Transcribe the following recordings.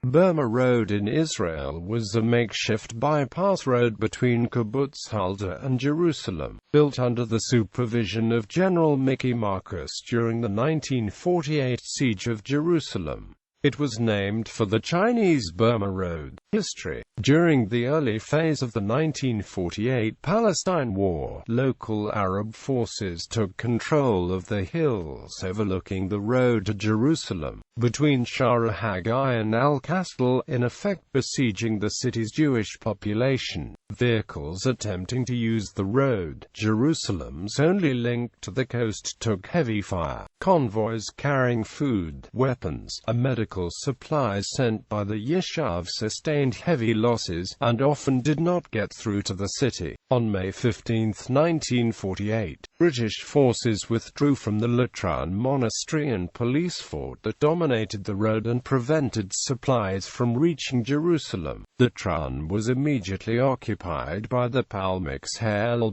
Burma Road in Israel was a makeshift bypass road between Kibbutz Hulda and Jerusalem, built under the supervision of General Mickey Marcus during the 1948 Siege of Jerusalem. It was named for the Chinese Burma Road. History. During the early phase of the 1948 Palestine War, local Arab forces took control of the hills overlooking the road to Jerusalem, between Shara Haggai and Al-Kastel, in effect besieging the city's Jewish population. Vehicles attempting to use the road, Jerusalem's only link to the coast, took heavy fire. Convoys carrying food, weapons, and medical supplies sent by the Yishuv sustained heavy losses, and often did not get through to the city. On May 15, 1948, British forces withdrew from the Latran monastery and police fort that dominated the road and prevented supplies from reaching Jerusalem. Latran was immediately occupied by the Palmix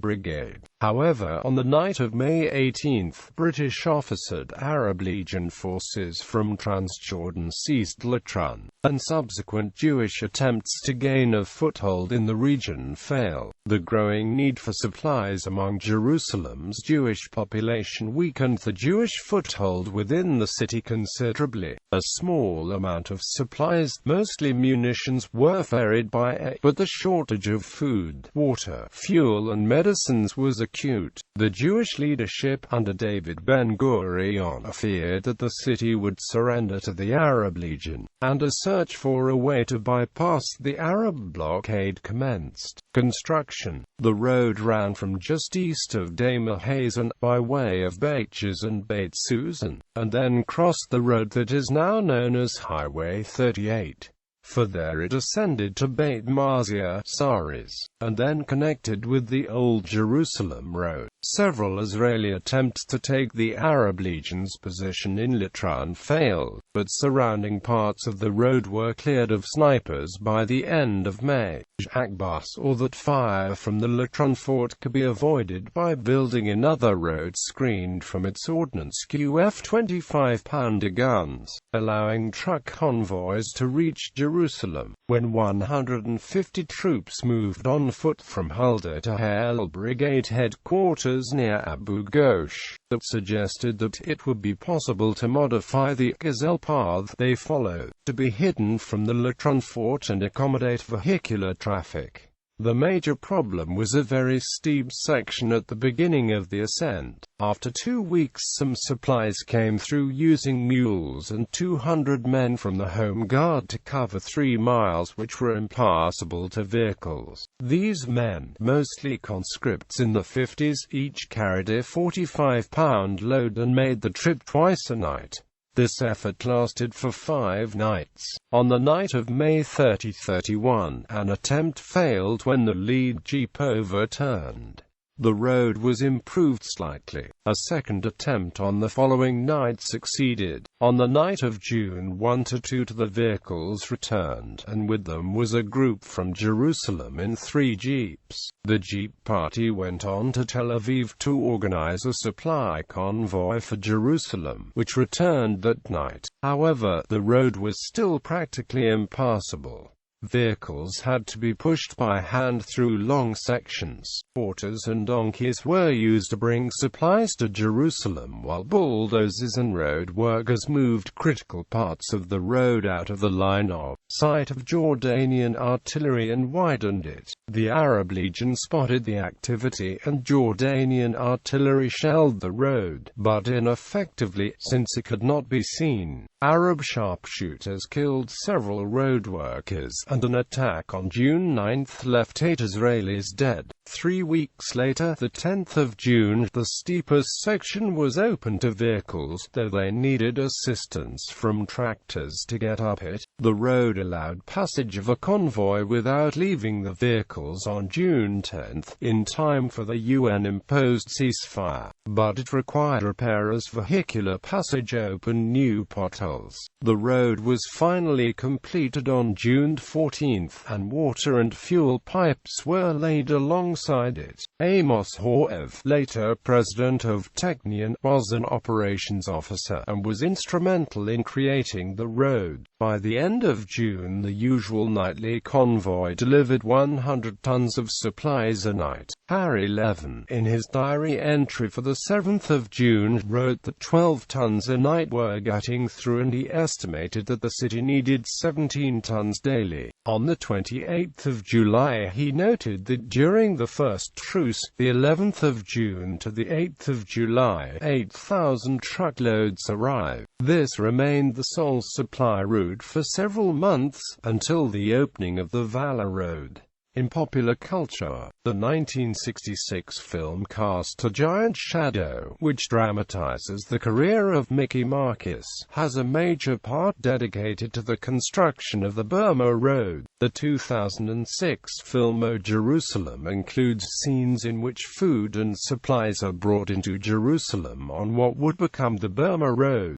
Brigade. However, on the night of May 18, British officered Arab Legion forces from Transjordan seized Latran, and subsequent Jewish attempts to gain a foothold in the region failed. The growing need for supplies among Jerusalem's Jewish population weakened the Jewish foothold within the city considerably. A small amount of supplies, mostly munitions, were ferried by air, but the shortage of food, water, fuel and medicines was acute. The Jewish leadership under David Ben-Gurion feared that the city would surrender to the Arab Legion, and a search for a way to bypass the Arab blockade commenced. Construction. The road ran from just east of Dama Hazen, by way of Beiches and Beit Susan, and then crossed the road that is now known as Highway 38. For there it ascended to Beit Mazia, Saris, and then connected with the Old Jerusalem Road. Several Israeli attempts to take the Arab Legion's position in Latran failed, but surrounding parts of the road were cleared of snipers by the end of May. Akbar saw that fire from the Latran fort could be avoided by building another road screened from its ordnance QF-25-pounder guns, allowing truck convoys to reach Jerusalem. When 150 troops moved on foot from Hulda to Hale Brigade headquarters near Abu Ghosh, that suggested that it would be possible to modify the gazelle path they followed, to be hidden from the Latran fort and accommodate vehicular traffic. The major problem was a very steep section at the beginning of the ascent. After 2 weeks some supplies came through using mules and 200 men from the Home Guard to cover 3 miles which were impassable to vehicles. These men, mostly conscripts in the 50s, each carried a 45-pound load and made the trip twice a night. This effort lasted for 5 nights. On the night of May 30-31, an attempt failed when the lead jeep overturned. The road was improved slightly. A second attempt on the following night succeeded. On the night of June 1-2 the vehicles returned, and with them was a group from Jerusalem in 3 jeeps. The jeep party went on to Tel Aviv to organize a supply convoy for Jerusalem, which returned that night. However, the road was still practically impassable. Vehicles had to be pushed by hand through long sections. Porters and donkeys were used to bring supplies to Jerusalem, while bulldozers and road workers moved critical parts of the road out of the line of sight of Jordanian artillery and widened it. The Arab Legion spotted the activity, and Jordanian artillery shelled the road, but ineffectively, since it could not be seen. Arab sharpshooters killed several road workers, and an attack on June 9 left 8 Israelis dead. 3 weeks later, the 10th of June, the steepest section was open to vehicles, though they needed assistance from tractors to get up it. The road allowed passage of a convoy without leaving the vehicles on June 10, in time for the UN-imposed ceasefire, but it required repair as vehicular passage opened new potholes. The road was finally completed on June 14, and water and fuel pipes were laid alongside alongside it. Amos Horev, later president of Technion, was an operations officer and was instrumental in creating the road. By the end of June, the usual nightly convoy delivered 100 tons of supplies a night. Harry Levin, in his diary entry for the 7th of June, wrote that 12 tons a night were getting through, and he estimated that the city needed 17 tons daily. On the 28th of July, he noted that during the first truce, the 11th of June to the 8th of July, 8,000 truckloads arrived. This remained the sole supply route for several months, until the opening of the Valor Road. In popular culture, the 1966 film cast A Giant Shadow, which dramatizes the career of Mickey Marcus, has a major part dedicated to the construction of the Burma Road. The 2006 film O Jerusalem includes scenes in which food and supplies are brought into Jerusalem on what would become the Burma Road.